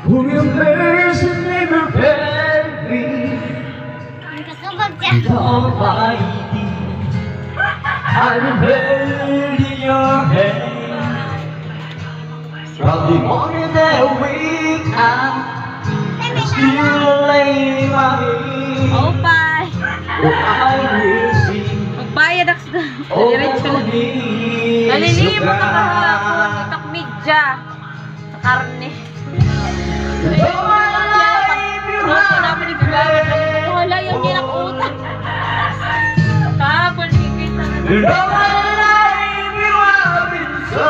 Who remembers and never failed me? Almighty, I'm held in your hand. From the moment that we are still laying my head. Opay! I will sing. Magbayad ako sa Oh, diretso na. Nalilimo ka kahapon. Itak midya. Sa karne. Roto namin igagawin. Wala yung nilakutang. Kahapon, ikita na. You know my life, you have been so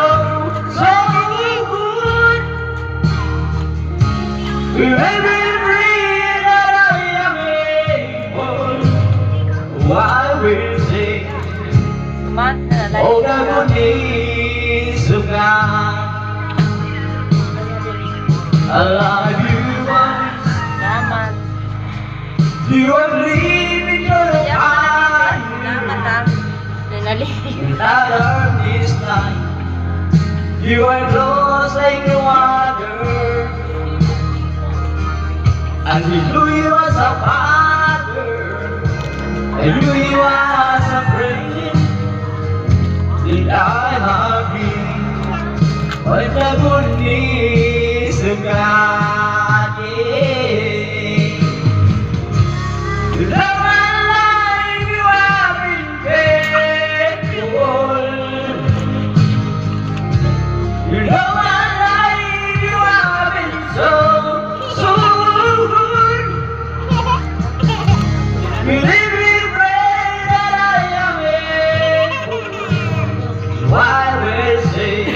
good. With every breath that I am able, I will sing Mat na all live. the goodness of God. I love you, Salamat. you are leaving your eyes. Salamat ah. Nalilimo. Without this time, you are close like no other. And we knew you as a father, and knew you as a friend. Did I have been but the goodness of God? Yeah. You know my life, you have been faithful. You know my life, you have been so good. With every breath that I am able, so I will sing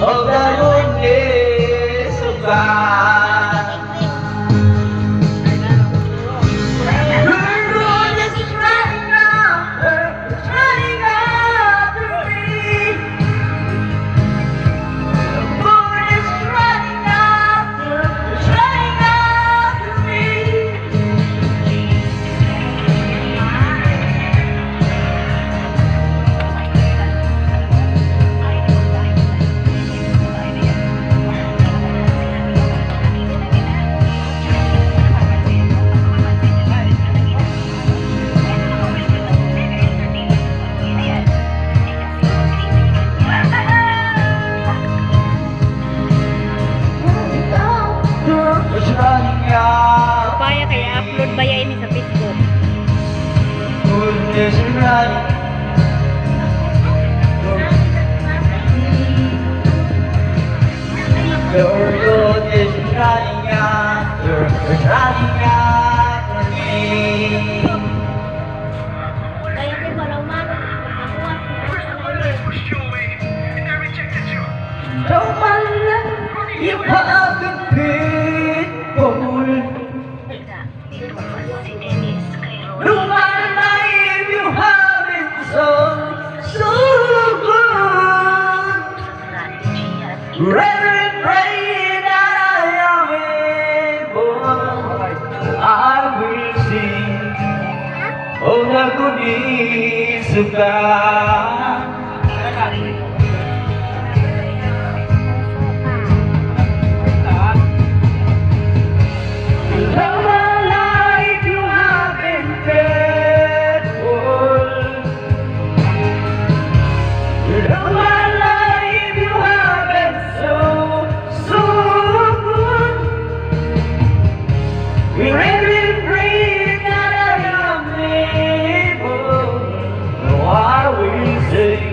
of the goodness of God. Your goodness is running after me. Goodness is running after me. It's running out. Kaya upload ba yan sa Facebook? Goodness is running. Your goodness is running after, it's running after me. Kaya ko wala man. No matter you have been faithful. No matter if you have been so good. Reverend, pray that I am able. I will sing of the goodness of God. All my life you have been faithful. All my life you have been so good. With every breath that I am able, oh, I will sing,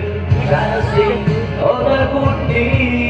gonna sing all the good things.